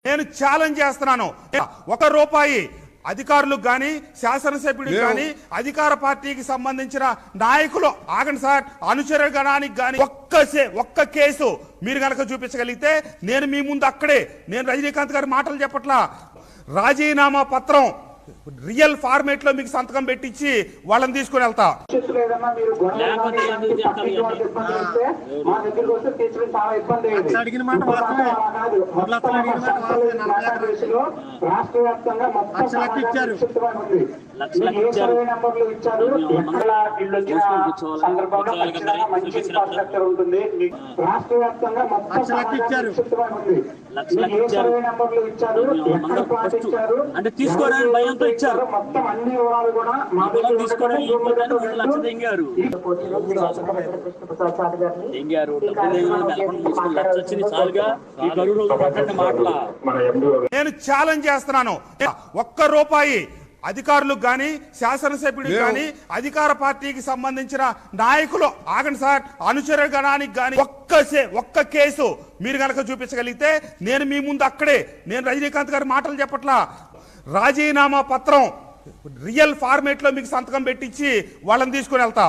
నేను ఛాలెంజ్ చేస్తున్నాను. 1 రూపాయి అధికారులకు కానీ శాసనసభ్యుడికి కానీ అధికార పార్టీకి సంబంధించిన నాయకులు ఆగండి సార్, అనుచర గణానికి కానీ ఒక్క కేసు మీరు కనుక చూపించగలిగితే నేను మీ ముందు అక్కడే, నేను రజనీకాంత్ గారి మాటలు చెప్పట్లా, రాజీనామా పత్రం రియల్ ఫార్మేట్ లో మీకు సంతకం పెట్టించి వాళ్ళని తీసుకుని వెళ్తా. అంటే తీసుకోవడానికి భయంతో ఇచ్చారు. మొత్తం అన్ని వివరాలు కూడా తీసుకోవడానికి నేను ఛాలెంజ్ చేస్తున్నాను. 1 రూపాయి అధికారులకు కానీ శాసనసభ్యుడికి కానీ అధికార పార్టీకి సంబంధించిన నాయకులు ఆగండి సార్, అనుచర గణానికి కానీ ఒక్క కేసు మీరు కనుక చూపించగలిగితే నేను మీ ముందు అక్కడే, నేను రజనీకాంత్ గారి మాటలు చెప్పట్లా, రాజీనామా పత్రం రియల్ ఫార్మేట్ లో మీకు సంతకం పెట్టించి వాళ్ళని తీసుకుని వెళ్తా.